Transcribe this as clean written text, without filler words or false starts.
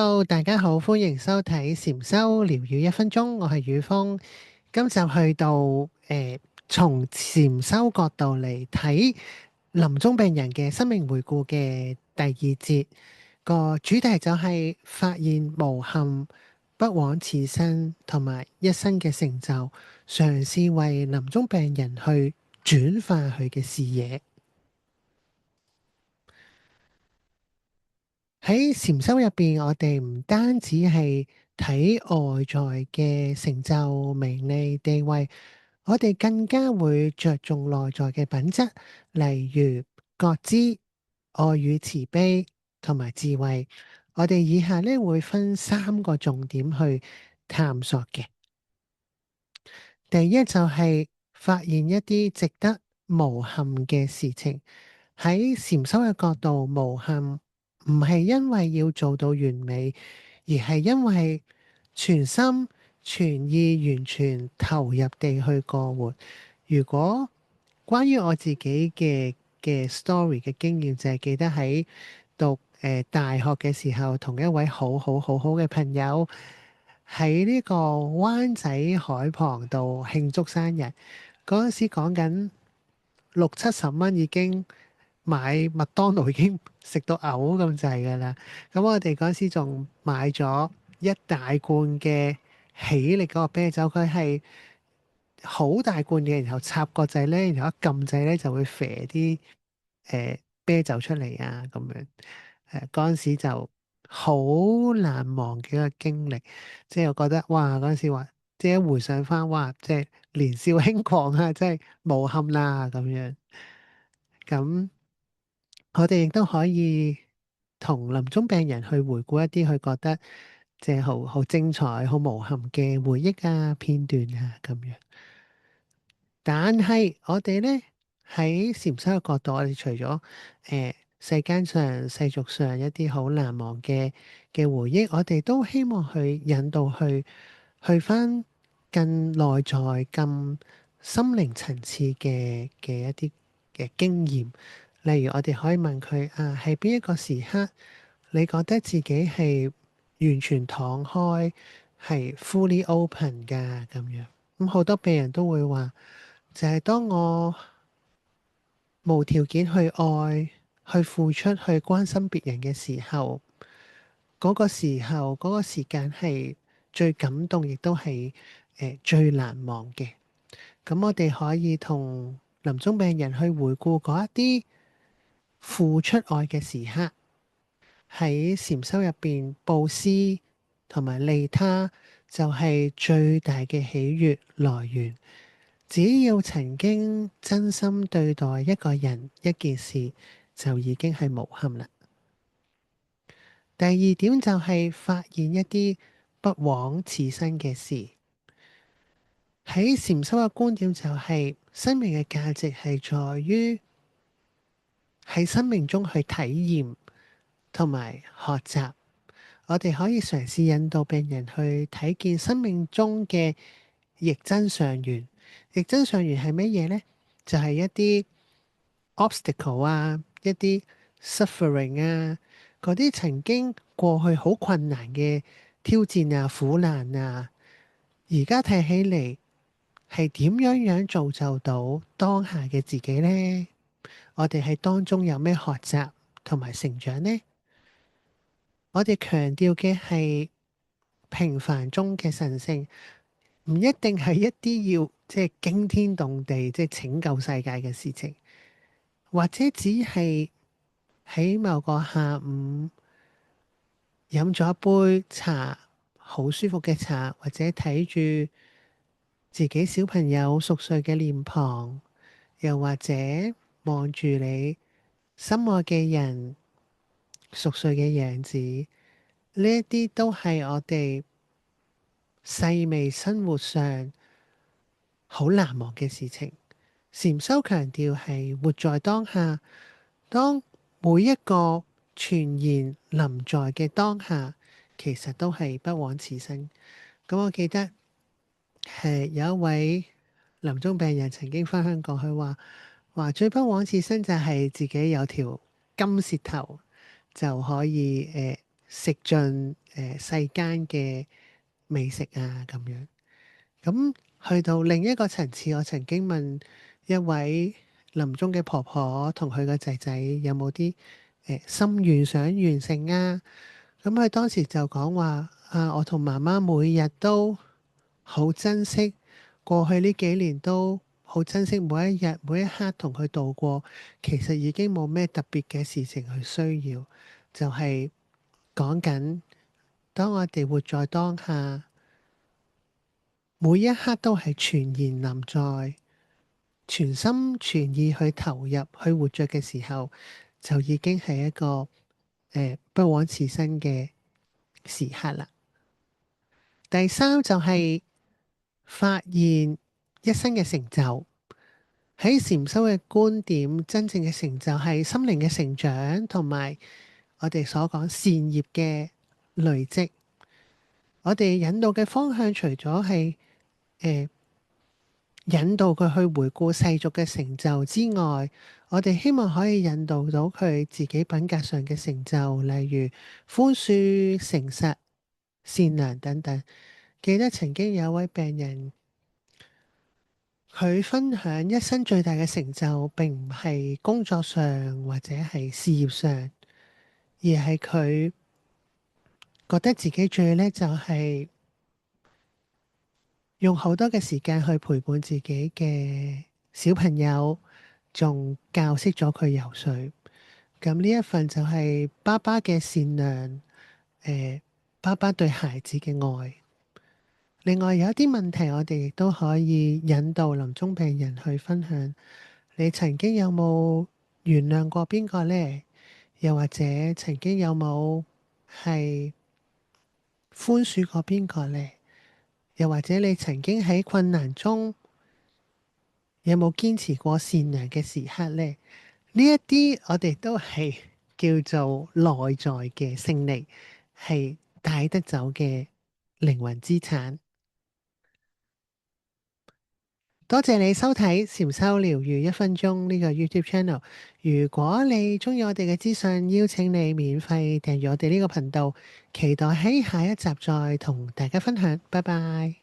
Hello，大家好，歡迎收睇禪修療癒1分鐘，我係宇峰。今集去到從禪修角度嚟睇臨終病人嘅生命回顧嘅第二節，個主題就係發現無憾、不枉此生同埋一生嘅成就，嘗試為臨終病人去轉化佢嘅視野。喺禪修入邊，我哋唔單止係睇外在嘅成就、名利、地位，我哋更加會着重內在嘅品質，例如覺知、愛與慈悲同埋智慧。我哋以下咧會分3個重點去探索嘅。第一就係發現一啲值得無憾嘅事情。喺禪修嘅角度，無憾唔係因為要做到完美，而係因為全心全意完全投入地去過活。如果關於我自己嘅 story 嘅經驗，就係記得喺讀大學嘅時候，同一位好好嘅朋友喺呢個灣仔海旁度慶祝生日。嗰陣時講緊60-70蚊已經買麥當勞已經食到嘔咁滯㗎啦。咁我哋嗰陣時仲買咗一大罐嘅喜力嗰個啤酒，佢係好大罐嘅，然後插個掣咧，然後一撳掣咧就會啡啲啤酒出嚟啊咁樣。嗰陣時就好難忘嘅一個經歷，即係我覺得哇嗰陣時話，即係一回想翻哇，即係年少輕狂啊，即係無憾啦咁樣。咁我哋亦都可以同臨終病人去回顧一啲佢覺得即係好精彩、好無憾嘅回憶啊、片段啊咁樣。但係我哋咧喺禪修嘅角度，我哋除咗世間上、世俗上一啲好難忘嘅回憶，我哋都希望去引導去返更內在、更心靈層次嘅一啲嘅經驗。例如，我哋可以問佢啊，係邊一個時刻你覺得自己係完全敞開，係 fully open 㗎咁樣？咁好多病人都會話，就係當我無條件去愛、去付出、去關心別人嘅時候，嗰個時候、嗰個時間係最感動，亦都係最難忘嘅。咁我哋可以同臨終病人去回顧嗰一啲付出愛嘅時刻，喺禪修入邊布施同埋利他就係最大嘅喜悅來源。只要曾經真心對待一個人、一件事，就已經係無憾啦。第二點就係發現一啲不枉此生嘅事。喺禪修嘅觀點就係、生命嘅價值係在於喺生命中去體驗同埋學習。我哋可以嘗試引導病人去睇見生命中嘅逆增上緣。逆增上緣係乜嘢咧？就係一啲 obstacle 啊，一啲 suffering 啊，嗰啲曾經過去好困難嘅挑戰啊、苦難啊，而家睇起嚟係點樣造就到當下嘅自己咧？我哋喺當中有咩學習同埋成長咧？我哋強調嘅係平凡中嘅神聖，唔一定係一啲要即係驚天動地、即係拯救世界嘅事情，或者只係喺某個下午飲咗一杯茶，好舒服嘅茶，或者睇住自己小朋友熟睡嘅臉龐，又或者望住你心愛嘅人熟睡嘅樣子，呢一啲都係我哋細微生活上好難忘嘅事情。禪修強調係活在當下，當每一個全然臨在嘅當下，其實都係不枉此生。咁我記得係有一位臨終病人曾經分享過，佢話最不枉此生就係自己有條金舌頭就可以食盡世間嘅美食啊咁樣。咁去到另一個層次，我曾經問一位臨終嘅婆婆同佢個仔仔有冇啲心願想完成啊？咁佢當時就講話啊，我同媽媽每日都好珍惜過去呢幾年，都好珍惜每一日每一刻同佢度過。其實已經冇咩特別嘅事情去需要，就係講緊當我哋活在當下，每一刻都係全然臨在，全心全意去投入去活着嘅時候，就已經係一個不枉此生嘅時刻啦。第三就係發現一生嘅成就。喺禪修嘅觀點，真正嘅成就係心靈嘅成長，同埋我哋所講善業嘅累積。我哋引導嘅方向，除咗係引導佢去回顧世俗嘅成就之外，我哋希望可以引導到佢自己品格上嘅成就，例如寬恕、誠實、善良等等。記得曾經有位病人，佢分享一生最大嘅成就並唔係工作上或者係事業上，而係佢覺得自己最叻就係用好多嘅時間去陪伴自己嘅小朋友，仲教識咗佢游水。咁呢一份就係爸爸嘅善良，爸爸對孩子嘅愛。另外有一啲問題，我哋亦都可以引導臨終病人去分享。你曾經有冇原諒過邊個呢？又或者曾經有冇係寬恕過邊個呢？又或者你曾經喺困難中有冇堅持過善良嘅時刻呢？呢一啲我哋都係叫做內在嘅勝利，係帶得走嘅靈魂資產。多謝你收睇禪修療癒1分鐘呢個 YouTube channel。如果你鍾意我哋嘅資訊，邀請你免費訂閱我哋呢個頻道，期待喺下一集再同大家分享。拜拜。